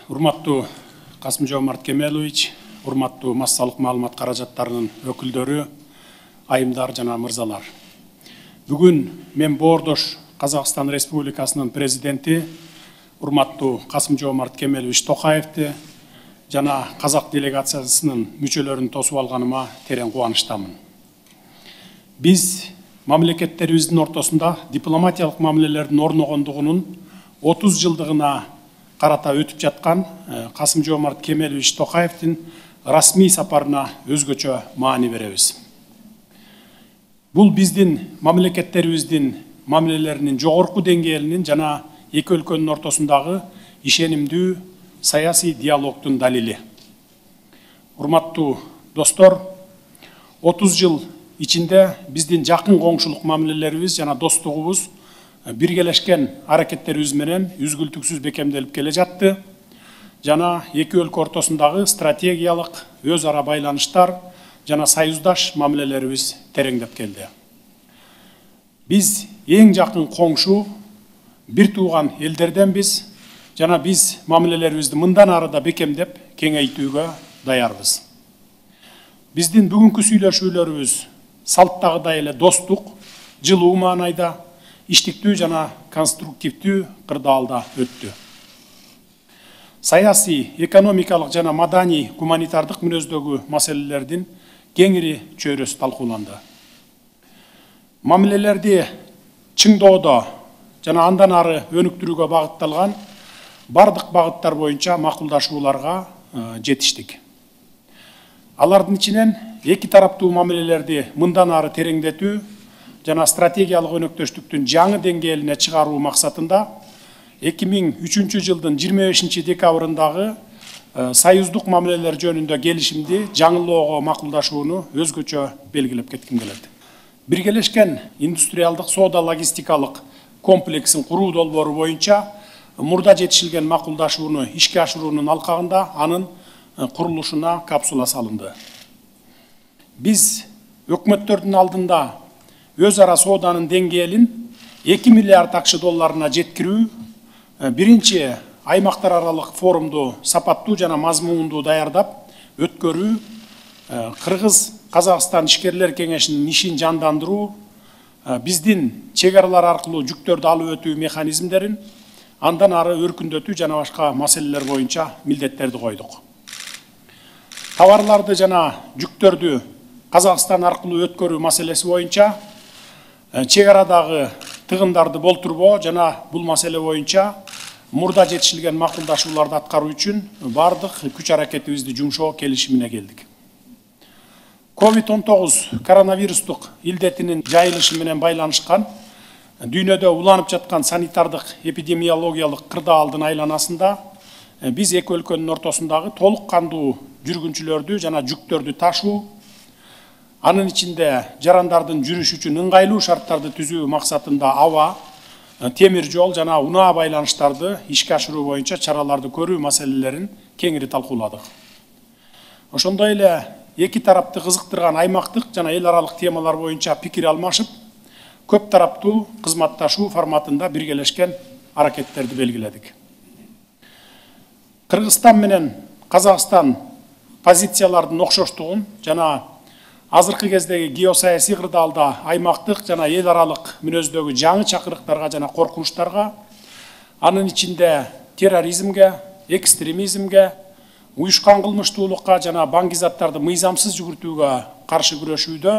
Урматтуу Касым-Жомарт Кемелович, урматтуу массалык маалымат каражаттарынын өкүлдөрү, айымдар жана мырзалар. Бүгүн мен Боордош Казакстан Республикасынын президенти урматтуу Касым-Жомарт Кемелович Токаевди жана казак делегациясынын мүчөлөрүн тосуп алганыма терең кубанычтамын. Биз мамлекеттерибиздин ортосунда дипломатиялык мамилелердин орногондугунун 30 жылдыгына карата өтүп жаткан Касым-Жомарт Кемелович Токаевдин расмий сапарына өзгөчө маани беребиз. Бул биздин мамлекеттерибиздин мамилелеринин жогорку деңгээлинин жана эки өлкөнүн ортосундагы ишенимдүү саясий диалогдун далили. Урматтуу достор, 30 жыл ичинде биздин жакын коңшулук мамилелерибиз жана достугубуз биргелешкен аракеттерибиз менен үзгүлтүксүз бекемделип келе жатты. Жана эки өлкө ортосундагы стратегиялык өз ара байланыштар жана союздаш мамилелерибиз тереңдеп келди. Биз эң жакын коңшу, бир тууган элдерденбиз жана биз мамилелерибизди мындан ары да бекемдеп, кеңейтүүгө даярбыз. Биздин бүгүнкү сүйлөшүүлөрүбүз салттагыдай эле достук, жылуу маанайда, иштиктүү жана конструктивдүү кырдаалда өттү. Саясий, экономикалык жана маданий, гуманитардык мүнөздөгү маселелердин кеңири чөйрөсү талкууланды. Мамилелерди чыңдоодо жана андан ары өнүктүрүүгө багытталган бардык багыттар боюнча макулдашууларга жетиштик. Алардын ичинен эки тараптуу мамилелерди мындан ары тереңдетүү жана стратегиялык өнөктөштүктүн жаңы деңгээлине чыгаруу максатында 2003 жылдын 25 декабрындагы союздук мамилелер жөнүндө келишимди жаңылоого макулдашууну өзгөчө белгилеп кетким келет. Биргелешкен индустриалдык соода логистикалык комплексин куруу долбоору боюнча мурда жетишилген макулдашууну ишке ашыруунун алкагында анын курулушуна капсула салынды. Биз өкмөттөрдүн алдында өз ара сооданын деңгээлин 2 миллиард акш долларына жеткирүү, биринчи аймактар аралык форумду сапаттуу жана мазмундуу даярдап өткөрүү, Кыргыз-Казакстан ишкерлер кеңешинин ишин жандандыруу, биздин чек аралар аркылуу жүктөрдү алып өтүү механизмдерин андан ары өркүндөтүү жана башка маселелер боюнча милдеттерди койдук. Товарларды жана жүктөрдү Казакстан аркылуу өткөрүү маселеси боюнча чек арадагы тыгындарды болтурбоо жана бул маселе боюнча мурда жетишилген макулдашууларды аткаруу үчүн бардык күч аракетибизди жумшоо келишимине келдик. COVID-19 коронавирустук илдетинин жайылышы менен байланышкан дүйнөдө уланып жаткан санитардык эпидемиологиялык кырдаалдын айланасында биз эки өлкөнүн ортосундагы толук кандуу жүргүнчүлөрдү жана жүктөрдү ташуу, анын ичинде жарандардын жүрүш үчүн ыңгайлуу шарттарды түзүү максатында аба, темир жол жана унаа байланыштарды ишке ашыруу боюнча чараларды көрүү маселелерин кеңири талкууладык. Ошондой эле эки тарапты кызыктырган аймактык жана эл аралык темалар боюнча пикир алмашып, көп тараптуу кызматташуу форматында биргелешкен аракеттерди белгиледик. Кыргызстан менен Казакстан позициялардын окшоштугун жана азыркы кездеги геосаясий кырдаалда аймактык жана эл аралык мүнөздөгү жаңы чакырыктарга жана коркунучтарга, анын ичинде терроризмге, экстремизмге, уюшкан кылмыштуулукка жана баңгизаттарды мыйзамсыз жүгүртүүгө каршы күрөшүүдө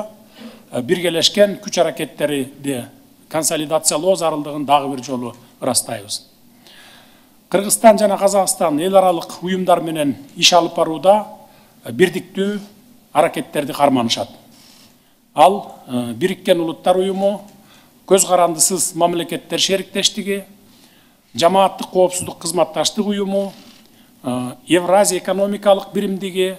биргелешкен күч аракеттерди консолидациялоо зарылдыгын дагы бир жолу ырастайбыз. Кыргызстан жана Казакстан эл аралык уюмдар менен иш алып барууда бирдиктүү аракеттерди карманышат. Ал Бириккен Улуттар уюму, көз карандысыз мамлекеттер шериктештиги, жамааттык коопсуздук кызматташтык уюму, Евразия экономикалык биримдиги,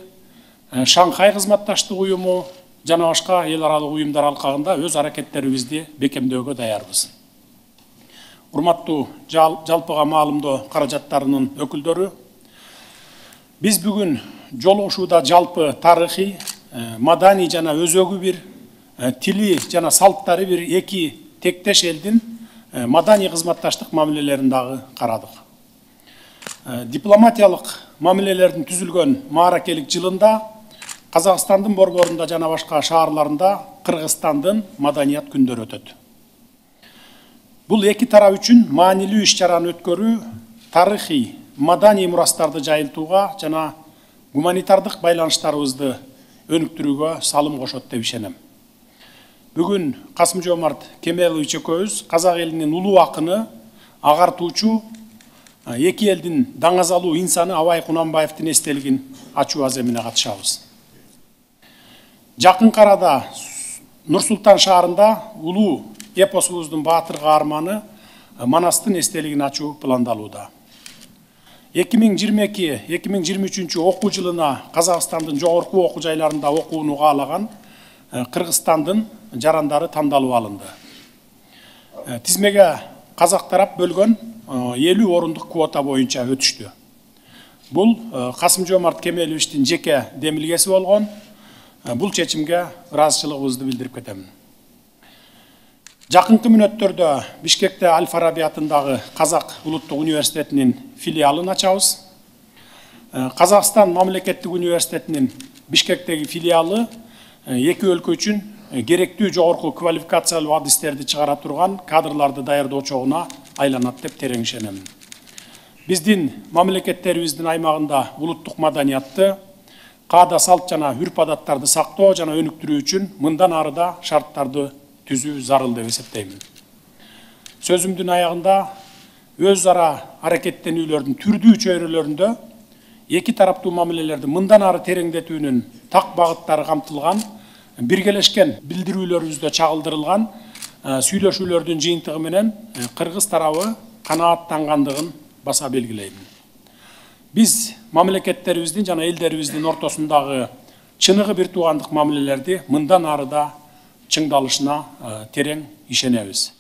Шанхай кызматташтык уюму жана башка эл аралык уюмдар алкагында өз аракеттерибизди бекемдөөгө даярбыз. Урматтуу жалпыга маалымдоо каражаттарынын өкүлдөрү, биз бүгүн жолугушууда жалпы тарыхый, маданий жана өзөгү бир, тили жана салттары бир эки тектеш элдин маданий кызматташтык мамилелерин дагы карадык. Дипломатиялык мамилелердин түзүлгөн мааракелик жылында Казакстандын борборунда жана башка шаарларында Кыргызстандын маданият күндөрү өтөт. Бул эки тарап үчүн маанилүү иш-чараны өткөрүү тарыхый, маданий мурастарды жайылтууга жана гуманитардык байланыштарыбызды өнүктүрүүгө салым кошот деп ишенем. Бүгүн Касым-Жомарт Кемелович экөөбүз казак элинин улуу акыны, агартуучу, эки элдин даңазалуу инсаны Абай Кунанбаевдин эстелигин ачуу аземине катышабыз. Жакын арада Нур-Султан шаарында улуу эпосубуздун баатыр каарманы Манастын эстелигин ачуу пландалууда. 2022-2023 окуу жылына Казакстандын жогорку окуу жайларында окууну каалаган Кыргызстандын жарандары тандалып алынды. Тизмеге казак тарап бөлгөн 50 орундук квота боюнча өтүштү. Бул Касым-Жомарт Кемеловичтин жеке демилгеси болгон. Бул чечимге ыраазычылыгыбызды билдирип кетемин. Жакынкы мүнөттөрдө Бишкекте Аль-Фараби атындагы Казак улуттук университетинин филиалын ачабыз. Казакстан мамлекеттик университетинин Бишкектеги филиалы эки өлкө үчүн керектүү жогорку квалификациялуу адистерди чыгара турган кадрларды даярдоо чогуна айланат деп терең ишенемин. Биздин мамлекеттерибиздин аймагында улуттук маданиятты, каада салт жана үрп адаттарды сактоо жана өнүктүрүү үчүн мындан ары да шарттарды түзүү зарыл деп эсептеймин. Сөзүмдүн аягында өз ара аракеттенүүлөрдүн түрдүү чөйрөлөрүндө эки тараптуу мамилелерди мындан ары тереңдетүүнүн так багыттары камтылган, биргелешкен билдирүүлөрүбүздө чагылдырылган сүйлөшүүлөрдүн жыйынтыгы менен кыргыз тарабы канааттангандыгын баса белгилейм. Биз мамлекеттерибиздин жана элдерибиздин ортосундагы чыныгы бир туугандык мамилелерди мындан ары да чыңдалышына терең ишенебиз.